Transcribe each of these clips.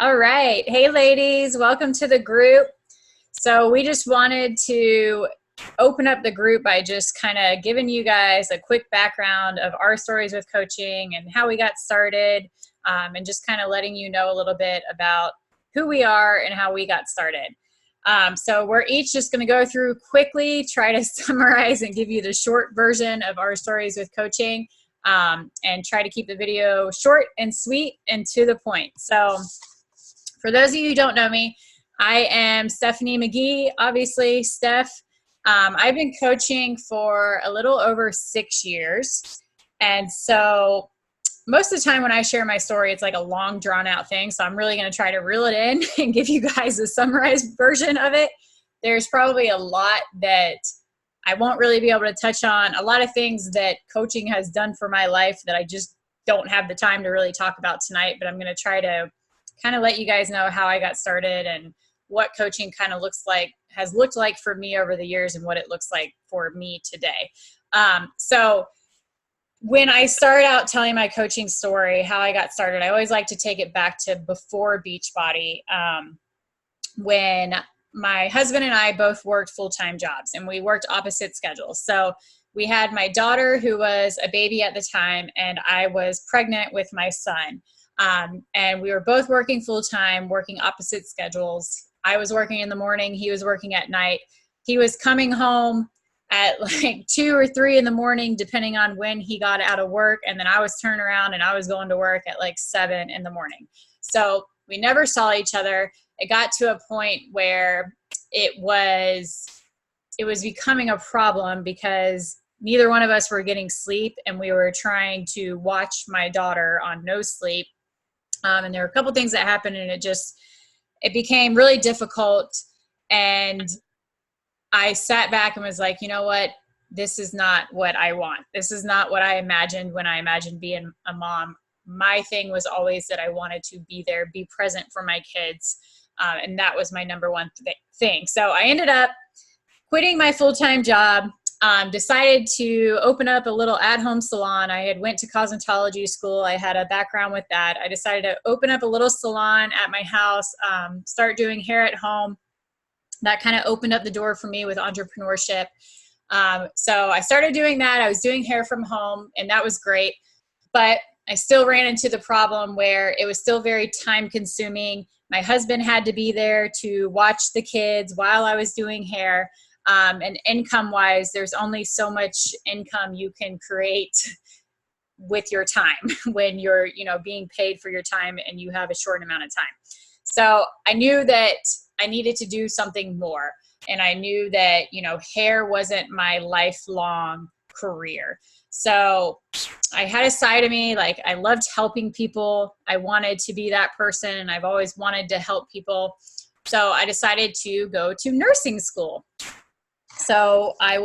All right. Hey, ladies, welcome to the group. So, we just wanted to open up the group by just kind of giving you guys a quick background of our stories with coaching and how we got started, and just kind of letting you know a little bit about who we are and how we got started. So, we're each just going to go through quickly, try to summarize and give you the short version of our stories with coaching, and try to keep the video short and sweet and to the point. So, for those of you who don't know me, I am Stephanie McGee, obviously, Steph. I've been coaching for a little over 6 years. And so most of the time when I share my story, it's like a long drawn out thing. So I'm really going to try to reel it in and give you guys a summarized version of it. There's probably a lot that I won't really be able to touch on, a lot of things that coaching has done for my life that I just don't have the time to really talk about tonight, but I'm going to try to kind of let you guys know how I got started and what coaching kind of has looked like for me over the years and what it looks like for me today. So when I start out telling my coaching story, how I got started, I always like to take it back to before Beachbody, when my husband and I both worked full-time jobs and we worked opposite schedules. So we had my daughter who was a baby at the time, and I was pregnant with my son. And we were both working full-time, working opposite schedules. I was working in the morning. He was working at night. He was coming home at like 2 or 3 in the morning, depending on when he got out of work. And then I was turning around and I was going to work at like 7 in the morning. So we never saw each other. It got to a point where it was becoming a problem because neither one of us were getting sleep, and we were trying to watch my daughter on no sleep. And there were a couple things that happened, and it became really difficult. And I sat back and was like, you know what? This is not what I want. This is not what I imagined when I imagined being a mom. My thing was always that I wanted to be there, be present for my kids. And that was my number one thing. So I ended up quitting my full-time job. Decided to open up a little at-home salon. I had went to cosmetology school. I had a background with that. I decided to open up a little salon at my house, start doing hair at home. That kind of opened up the door for me with entrepreneurship. So I started doing that. I was doing hair from home, and that was great. But I still ran into the problem where it was still very time consuming. My husband had to be there to watch the kids while I was doing hair. And income-wise, there's only so much income you can create with your time when you're, being paid for your time and you have a short amount of time. So I knew that I needed to do something more. And I knew that, hair wasn't my lifelong career. So I had a side of me, like I loved helping people. I wanted to be that person, and I've always wanted to help people. So I decided to go to nursing school. So at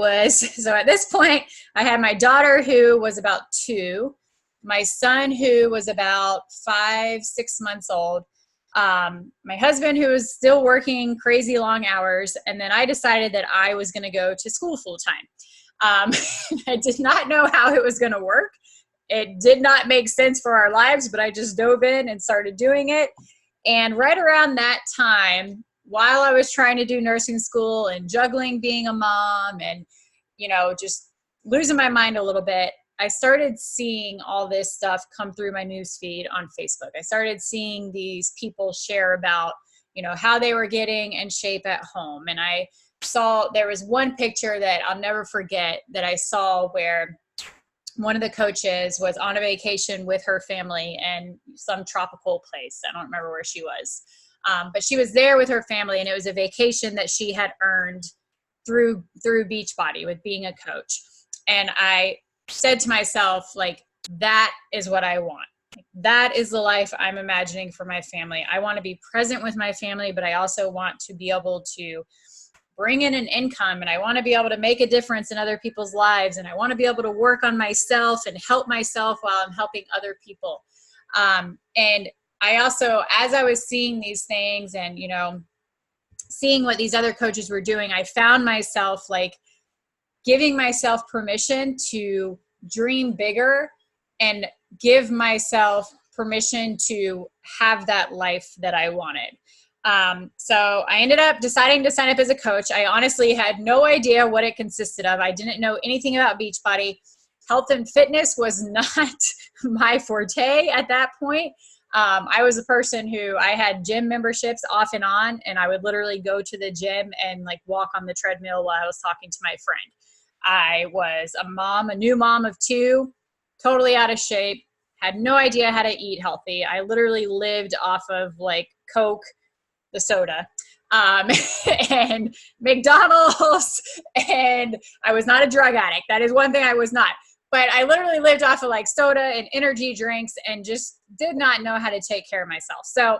this point, I had my daughter who was about 2, my son who was about 5, 6 months old, my husband who was still working crazy long hours, and then I decided that I was going to go to school full time. I did not know how it was going to work. It did not make sense for our lives, but I just dove in and started doing it. And right around that time, while I was trying to do nursing school and juggling being a mom and, just losing my mind a little bit, I started seeing all this stuff come through my newsfeed on Facebook. I started seeing these people share about, how they were getting in shape at home. And I saw there was one picture that I'll never forget that I saw where one of the coaches was on a vacation with her family in some tropical place. I don't remember where she was. But she was there with her family, and it was a vacation that she had earned through Beachbody with being a coach. And I said to myself, like, that is what I want. That is the life I'm imagining for my family. I want to be present with my family, but I also want to be able to bring in an income, and I want to be able to make a difference in other people's lives. And I want to be able to work on myself and help myself while I'm helping other people. And I also, as I was seeing these things and, seeing what these other coaches were doing, I found myself like giving myself permission to dream bigger and give myself permission to have that life that I wanted. So I ended up deciding to sign up as a coach. I honestly had no idea what it consisted of. I didn't know anything about Beachbody. Health and fitness was not my forte at that point. I was a person who I had gym memberships off and on, and I would literally go to the gym and like walk on the treadmill while I was talking to my friend. I was a mom, a new mom of two, totally out of shape, had no idea how to eat healthy. I literally lived off of like Coke, the soda, and McDonald's, and I was not a drug addict. That is one thing I was not. But I literally lived off of like soda and energy drinks and just did not know how to take care of myself. So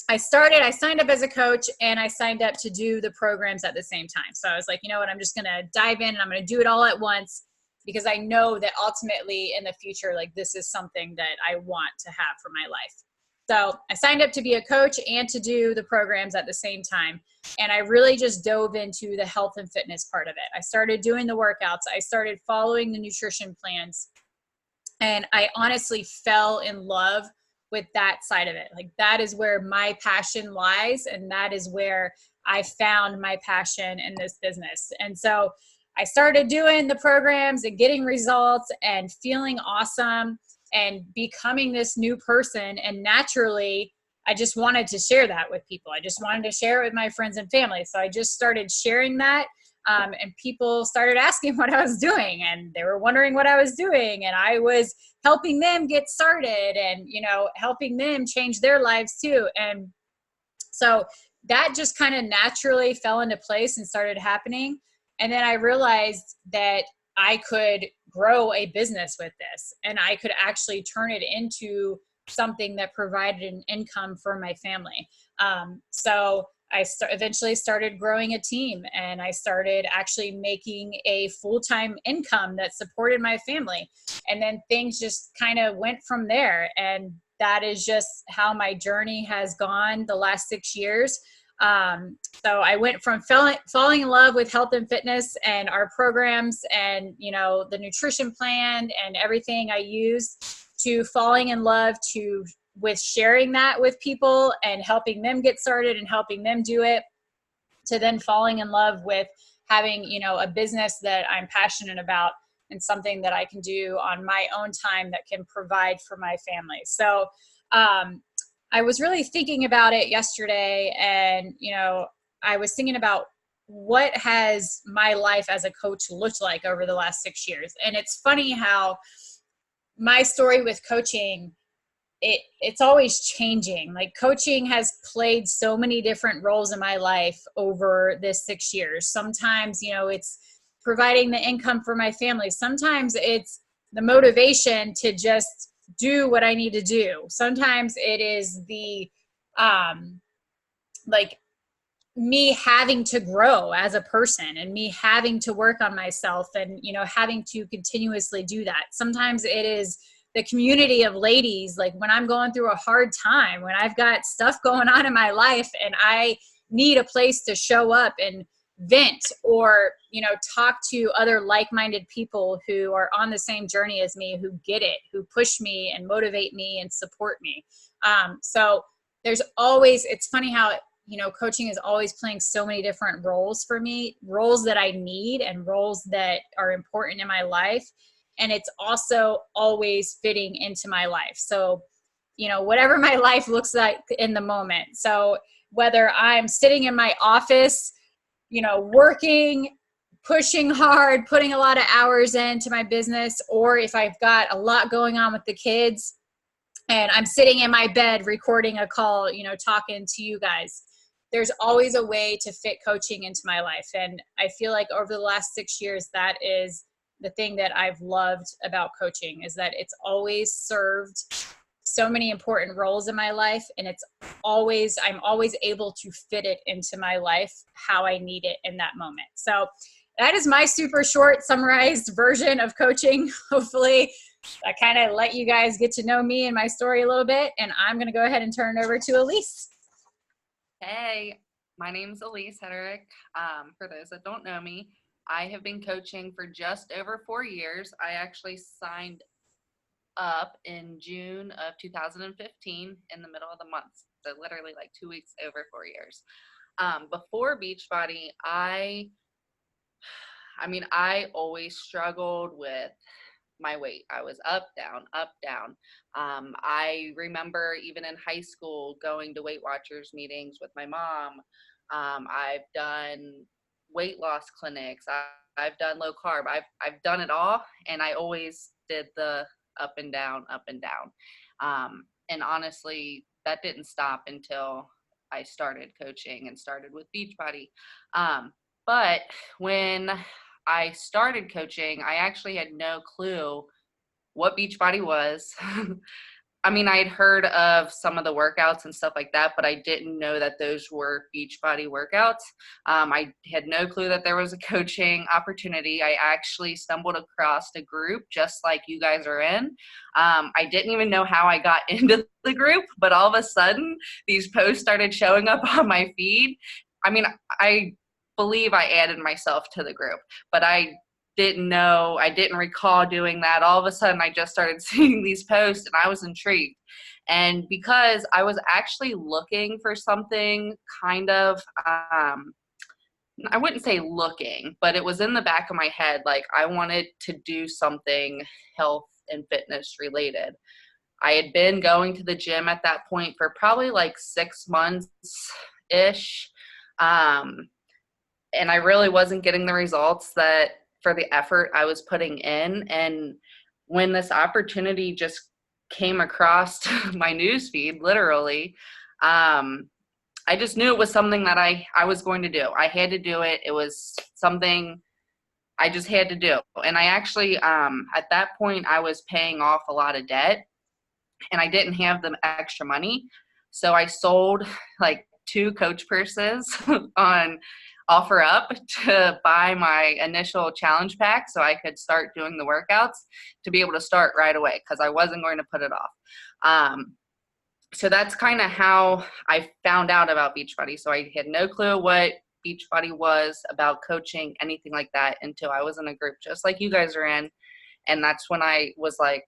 I signed up as a coach, and I signed up to do the programs at the same time. So I was like, you know what, I'm just going to dive in and I'm going to do it all at once, because I know that ultimately in the future, like this is something that I want to have for my life. So I signed up to be a coach and to do the programs at the same time. And I really just dove into the health and fitness part of it. I started doing the workouts. I started following the nutrition plans. And I honestly fell in love with that side of it. Like that is where my passion lies. And that is where I found my passion in this business. And so I started doing the programs and getting results and feeling awesome and becoming this new person. And naturally, I just wanted to share that with people. I just wanted to share it with my friends and family. So I just started sharing that. And people started asking what I was doing, and they were wondering what I was doing. And I was helping them get started and, you know, helping them change their lives too. And so that just kind of naturally fell into place and started happening. And then I realized that I could grow a business with this, and I could actually turn it into something that provided an income for my family. So I eventually started growing a team, and I started actually making a full-time income that supported my family. And then things just kind of went from there. And that is just how my journey has gone the last 6 years. So I went from falling in love with health and fitness and our programs and, you know, the nutrition plan and everything I use, to falling in love with sharing that with people and helping them get started and helping them do it, to then falling in love with having, you know, a business that I'm passionate about and something that I can do on my own time that can provide for my family. So, I was really thinking about it yesterday, and, you know, I was thinking about what has my life as a coach looked like over the last 6 years. And it's funny how my story with coaching, it's always changing. Like coaching has played so many different roles in my life over this 6 years. Sometimes, you know, it's providing the income for my family. Sometimes it's the motivation to just do what I need to do. Sometimes it is the, like me having to grow as a person and me having to work on myself and, you know, having to continuously do that. Sometimes it is the community of ladies, like when I'm going through a hard time, when I've got stuff going on in my life and I need a place to show up and vent, or, you know, talk to other like-minded people who are on the same journey as me, who get it, who push me and motivate me and support me. So there's always, it's funny how, you know, coaching is always playing so many different roles for me, roles that I need and roles that are important in my life. And it's also always fitting into my life. So, you know, whatever my life looks like in the moment. So whether I'm sitting in my office, you know, working, pushing hard, putting a lot of hours into my business, or if I've got a lot going on with the kids and I'm sitting in my bed recording a call, you know, talking to you guys, there's always a way to fit coaching into my life. And I feel like over the last 6 years, that is the thing that I've loved about coaching, is that it's always served so many important roles in my life. And I'm always able to fit it into my life how I need it in that moment. So that is my super short summarized version of coaching. Hopefully I kind of let you guys get to know me and my story a little bit. And I'm going to go ahead and turn it over to Elise. Hey, my name's Elise Hederick. For those that don't know me, I have been coaching for just over 4 years. I actually signed up in June of 2015 in the middle of the month. So literally like 2 weeks over 4 years. Before Beachbody, I always struggled with my weight. I was up, down, up, down. I remember even in high school going to Weight Watchers meetings with my mom. I've done weight loss clinics. I've done low carb. I've done it all, and I always did the up and down, up and down. And honestly, that didn't stop until I started coaching and started with Beachbody. But when I started coaching, I actually had no clue what Beachbody was. I'd heard of some of the workouts and stuff like that, but I didn't know that those were Beachbody workouts. I had no clue that there was a coaching opportunity. I actually stumbled across a group just like you guys are in. I didn't even know how I got into the group, but all of a sudden these posts started showing up on my feed. I believe I added myself to the group, but I didn't recall doing that. All of a sudden I just started seeing these posts and I was intrigued. And because I was actually looking for something kind of, I wouldn't say looking, but it was in the back of my head, like I wanted to do something health and fitness related. I had been going to the gym at that point for probably like 6 months-ish. And I really wasn't getting the results that for the effort I was putting in. And when this opportunity just came across my newsfeed, literally, I just knew it was something that I was going to do. I had to do it. It was something I just had to do. And I actually, at that point, I was paying off a lot of debt and I didn't have the extra money. So I sold like 2 coach purses on OfferUp to buy my initial challenge pack so I could start doing the workouts to be able to start right away because I wasn't going to put it off. So that's kind of how I found out about Beachbody. So I had no clue what Beachbody was, about coaching, anything like that until I was in a group just like you guys are in. And that's when I was like,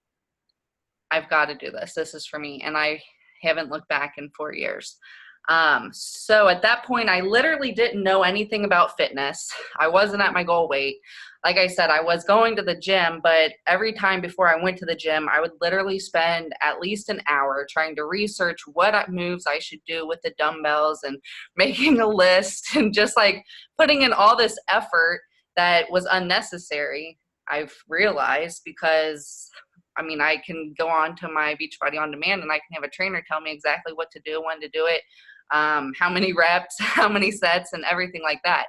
I've got to do this. This is for me. And I haven't looked back in 4 years. So at that point, I literally didn't know anything about fitness. I wasn't at my goal weight. Like I said, I was going to the gym, but every time before I went to the gym, I would literally spend at least an hour trying to research what moves I should do with the dumbbells and making a list and just like putting in all this effort that was unnecessary, I've realized, because I can go on to my Beachbody On Demand and I can have a trainer tell me exactly what to do, when to do it, how many reps, how many sets, and everything like that.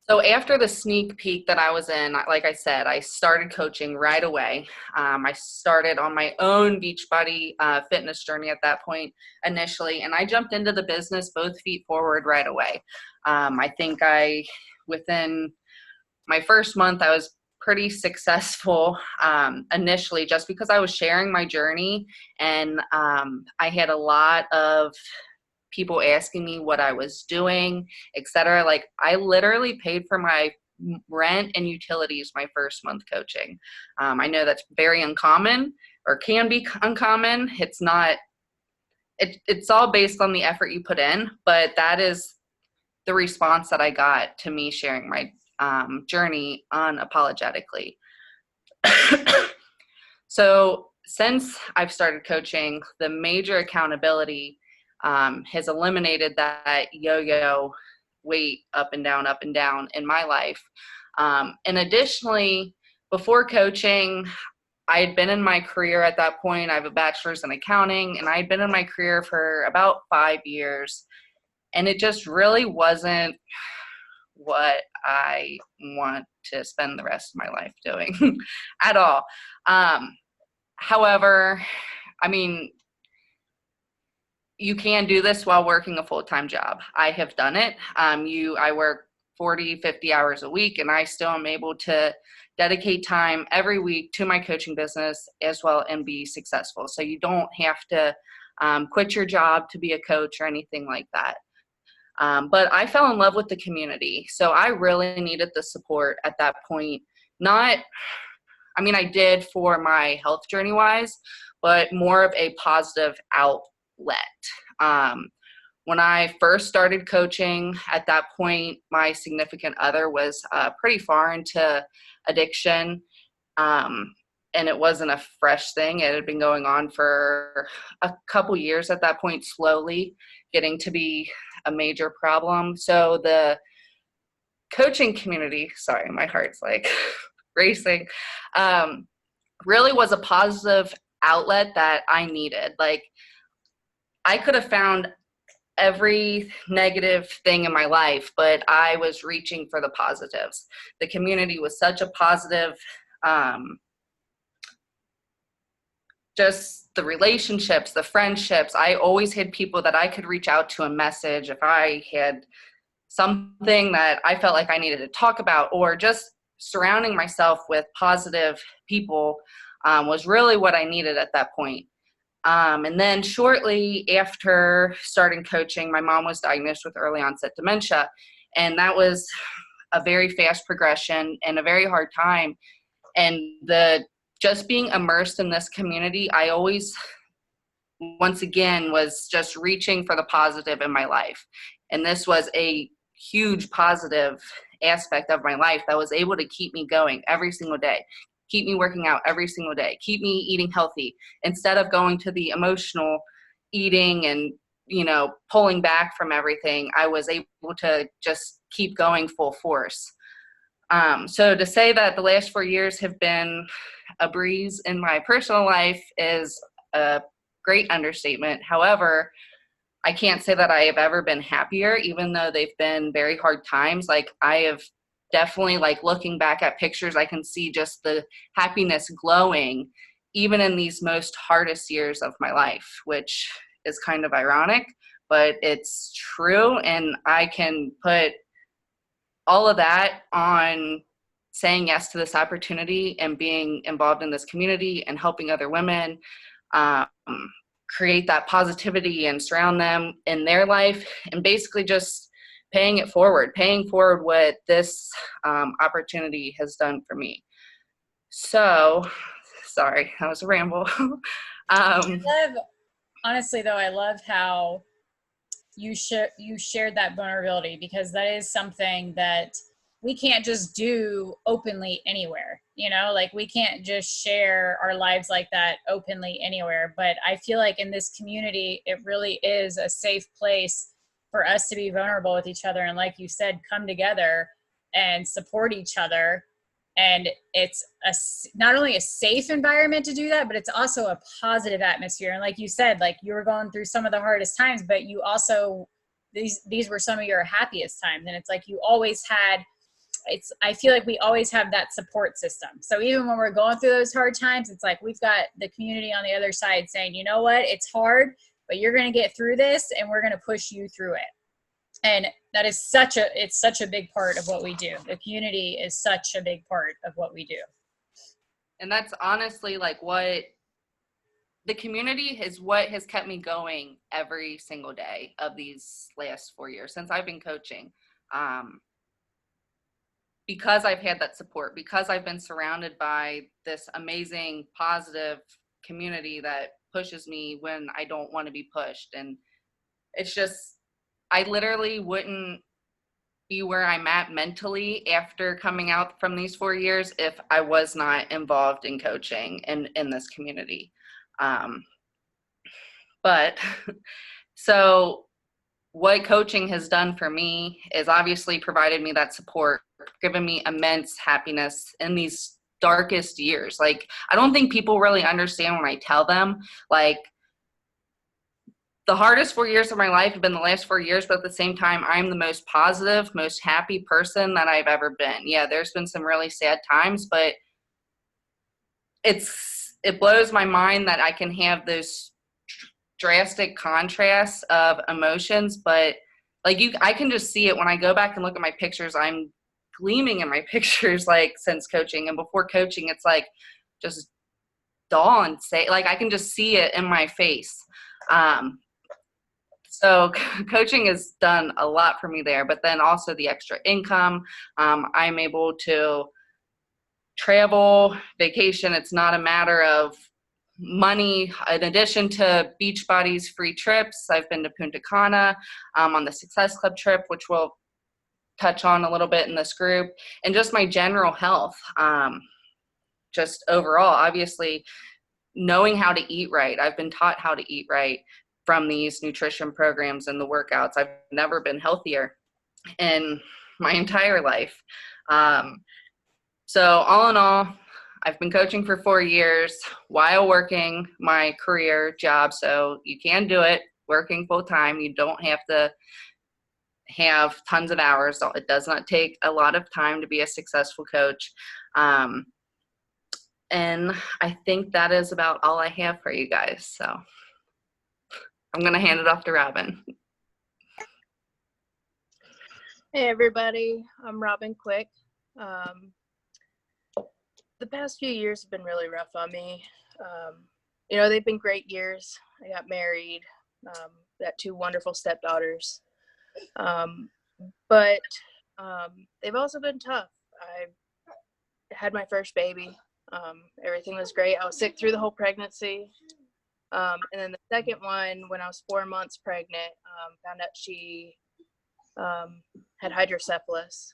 So after the sneak peek that I was in, like I said, I started coaching right away. I started on my own Beachbody fitness journey at that point initially, and I jumped into the business both feet forward right away. I think within my first month, I was pretty successful initially just because I was sharing my journey, and I had a lot of people asking me what I was doing, etc. Like I literally paid for my rent and utilities my first month coaching. I know that's very uncommon, or can be uncommon. It's not, it's all based on the effort you put in, but that is the response that I got to me sharing my journey unapologetically. So since I've started coaching, the major accountability has eliminated that yo-yo weight up and down in my life. And additionally, before coaching, I had been in my career at that point. I have a bachelor's in accounting, and I had been in my career for about 5 years. And it just really wasn't what I want to spend the rest of my life doing at all. However, you can do this while working a full-time job. I have done it. I work 40, 50 hours a week, and I still am able to dedicate time every week to my coaching business as well and be successful. So you don't have to quit your job to be a coach or anything like that. But I fell in love with the community. So I really needed the support at that point. I mean, I did for my health journey wise, but more of a positive outlet. When I first started coaching, at that point, my significant other was pretty far into addiction. And it wasn't a fresh thing. It had been going on for a couple years at that point, slowly getting to be a major problem. So the coaching community, sorry, my heart's like racing, really was a positive outlet that I needed. Like, I could have found every negative thing in my life, but I was reaching for the positives. The community was such a positive, just the relationships, the friendships. I always had people that I could reach out to a message if I had something that I felt like I needed to talk about, or just surrounding myself with positive people was really what I needed at that point. And then shortly after starting coaching, my mom was diagnosed with early onset dementia. And that was a very fast progression and a very hard time. And just being immersed in this community, I always, once again, was just reaching for the positive in my life. And this was a huge positive aspect of my life that was able to keep me going every single day, keep me working out every single day, keep me eating healthy instead of going to the emotional eating and, pulling back from everything. I was able to just keep going full force. So to say that the last 4 years have been a breeze in my personal life is a great understatement. However, I can't say that I have ever been happier, even though they've been very hard times. Like, I have definitely, like, looking back at pictures, I can see just the happiness glowing, even in these most hardest years of my life, which is kind of ironic, but it's true. And I can put all of that on saying yes to this opportunity and being involved in this community and helping other women create that positivity and surround them in their life, and basically just paying forward what this opportunity has done for me. So, sorry, that was a ramble. Honestly though, I love how you shared that vulnerability, because that is something that we can't just do openly anywhere. Like, we can't just share our lives like that openly anywhere. But I feel like in this community, it really is a safe place for us to be vulnerable with each other. And like you said, come together and support each other. And it's not only a safe environment to do that, but it's also a positive atmosphere. And like you said, like, you were going through some of the hardest times, but you also, these were some of your happiest times. And it's like, you always had, I feel like we always have that support system. So even when we're going through those hard times, it's like, we've got the community on the other side saying, you know what, it's hard, but you're going to get through this, and we're going to push you through it. And that is it's such a big part of what we do. The community is such a big part of what we do. And that's honestly like what the community is, what has kept me going every single day of these last 4 years since I've been coaching. Because I've had that support, because I've been surrounded by this amazing, positive community that pushes me when I don't want to be pushed. And it's just, I literally wouldn't be where I'm at mentally after coming out from these 4 years if I was not involved in coaching and in this community. But so what coaching has done for me is obviously provided me that support, given me immense happiness in these darkest years. Like, I don't think people really understand when I tell them, like, the hardest 4 years of my life have been the last 4 years, but at the same time, I'm the most positive, most happy person that I've ever been. Yeah, there's been some really sad times, but it blows my mind that I can have those drastic contrasts of emotions, but like, I can just see it when I go back and look at my pictures. I'm gleaming in my pictures, like, since coaching, and before coaching, it's like just dull and say, like, I can just see it in my face. So coaching has done a lot for me there, but then also the extra income. I'm able to travel, vacation. It's not a matter of money. In addition to Beachbody's free trips, I've been to Punta Cana on the Success Club trip, which we'll touch on a little bit in this group, and just my general health. Just overall, obviously, knowing how to eat right. I've been taught how to eat right from these nutrition programs and the workouts. I've never been healthier in my entire life. So all in all, I've been coaching for 4 years while working my career job. So you can do it working full time. You don't have to have tons of hours. It does not take a lot of time to be a successful coach. And I think that is about all I have for you guys. So I'm going to hand it off to Robin. Hey everybody, I'm Robin Quick. The past few years have been really rough on me. They've been great years. I got married, got 2 wonderful stepdaughters. But they've also been tough. I had my first baby. Everything was great. I was sick through the whole pregnancy. And then the second one, when I was 4 months pregnant, found out she had hydrocephalus.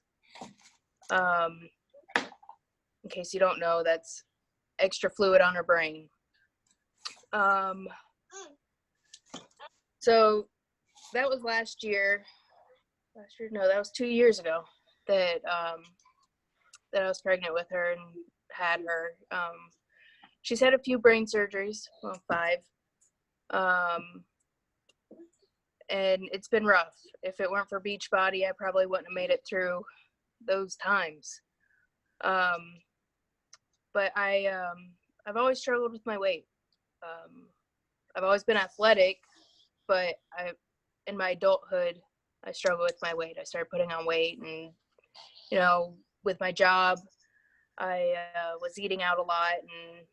In case you don't know, that's extra fluid on her brain. So that was last year. No, that was 2 years ago that I was pregnant with her and had her. She's had a few brain surgeries, 5. And it's been rough. If it weren't for Beachbody, I probably wouldn't have made it through those times. But I've always struggled with my weight. I've always been athletic, but in my adulthood, I struggled with my weight. I started putting on weight, and with my job, I was eating out a lot and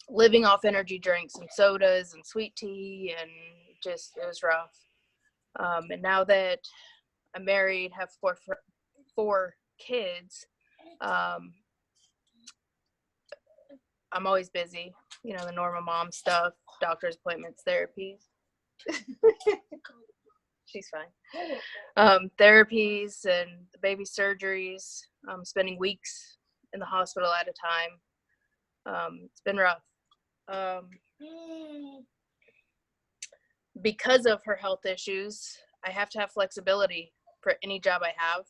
living off energy drinks and sodas and sweet tea, and it was rough. And now that I'm married, have 4 kids, I'm always busy, the normal mom stuff, doctor's appointments, therapies. She's fine. Therapies and the baby surgeries, spending weeks in the hospital at a time. It's been rough. Because of her health issues, I have to have flexibility for any job I have.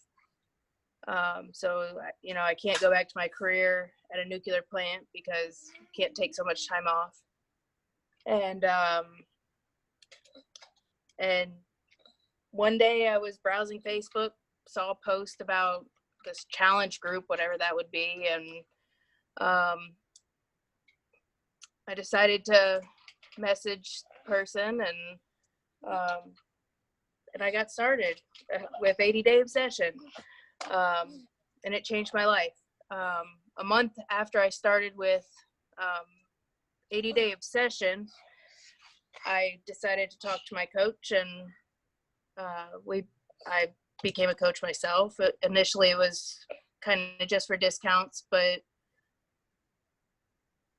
So I can't go back to my career at a nuclear plant because I can't take so much time off. And one day I was browsing Facebook, saw a post about this challenge group, whatever that would be, and I decided to message the person, and I got started with 80-Day Obsession, and it changed my life. A month after I started with 80-Day Obsession, I decided to talk to my coach, and I became a coach myself. Initially, it was kind of just for discounts, but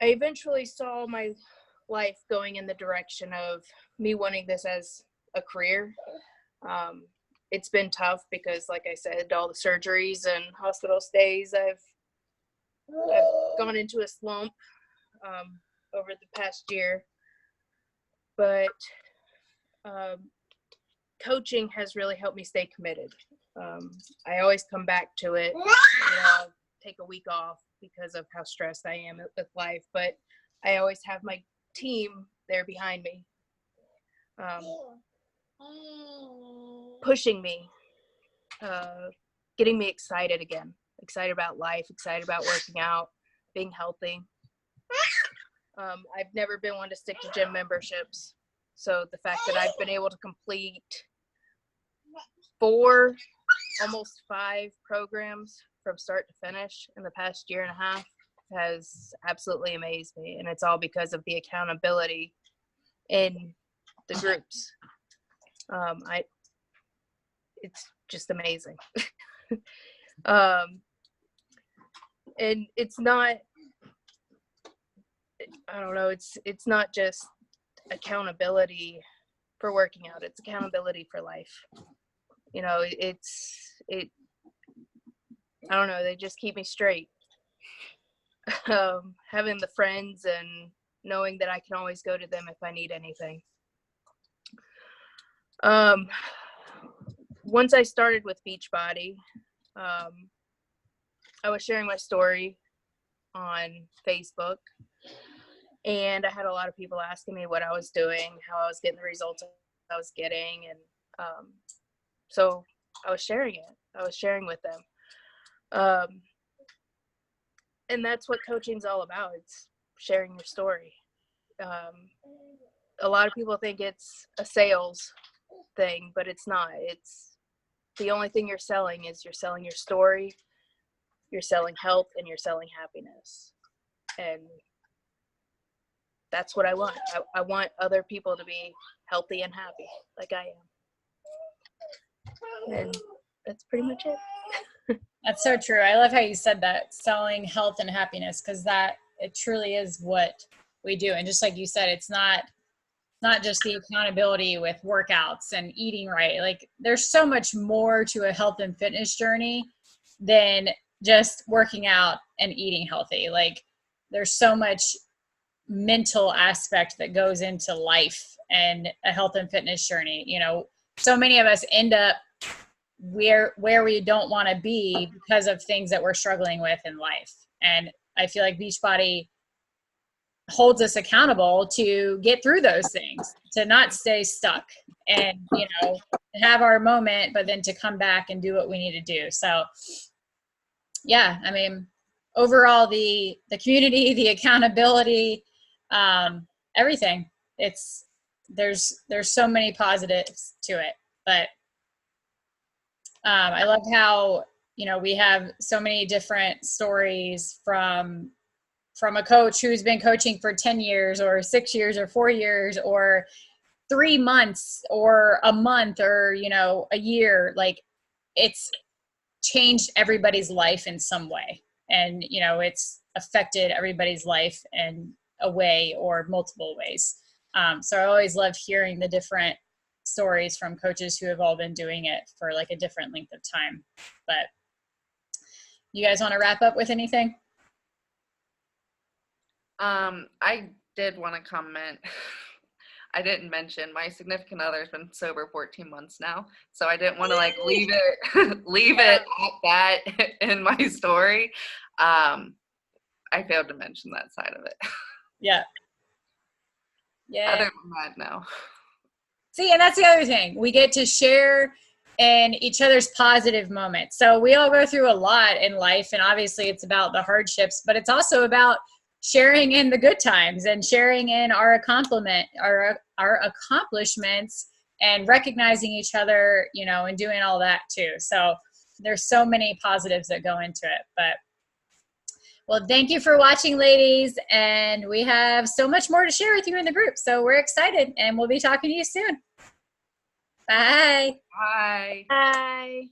I eventually saw my life going in the direction of me wanting this as a career. It's been tough because, like I said, all the surgeries and hospital stays, I've gone into a slump over the past year. But coaching has really helped me stay committed. I always come back to it. I'll take a week off because of how stressed I am with life, but I always have my team there behind me, pushing me, getting me excited again, excited about life, excited about working out, being healthy. I've never been one to stick to gym memberships. So the fact that I've been able to complete 4, almost 5 programs from start to finish in the past year and a half has absolutely amazed me. And it's all because of the accountability in the groups. It's just amazing. And it's not, I don't know, it's not just accountability for working out, it's accountability for life. You know, I don't know, they just keep me straight. Having the friends and knowing that I can always go to them if I need anything. Once I started with Beachbody, I was sharing my story on Facebook, and I had a lot of people asking me what I was doing, how I was getting the results I was getting, and so I was sharing it. I was sharing with them. And that's what coaching's all about. It's sharing your story. A lot of people think it's a sales thing, but it's not. It's the only thing you're selling is you're selling your story, you're selling health, and you're selling happiness. And that's what I want. I want other people to be healthy and happy like I am. And that's pretty much it. That's so true. I love how you said that, selling health and happiness, because it truly is what we do. And just like you said, it's not just the accountability with workouts and eating right. Like, there's so much more to a health and fitness journey than just working out and eating healthy. Like, there's so much mental aspect that goes into life and a health and fitness journey. You know, so many of us end up where we don't want to be because of things that we're struggling with in life. And I feel like Beachbody holds us accountable to get through those things, to not stay stuck and, you know, have our moment, but then to come back and do what we need to do. So yeah, I mean, overall, the community, the accountability, everything, there's so many positives to it. But I love how, you know, we have so many different stories from a coach who's been coaching for 10 years or 6 years or 4 years or 3 months or a month or, you know, a year. Like, it's changed everybody's life in some way. And, you know, it's affected everybody's life in a way or multiple ways. So I always love hearing the different stories from coaches who have all been doing it for like a different length of time. But you guys want to wrap up with anything? I did want to comment. I didn't mention my significant other's been sober 14 months now, so I didn't want to like leave it at that in my story. I failed to mention that side of it. Yeah. Other than that, no. See, and that's the other thing. We get to share in each other's positive moments. So we all go through a lot in life, and obviously it's about the hardships, but it's also about sharing in the good times and sharing in our accomplishments and recognizing each other, you know, and doing all that too. So there's so many positives that go into it. But well, thank you for watching, ladies. And we have so much more to share with you in the group. So we're excited, and we'll be talking to you soon. Bye. Bye. Bye.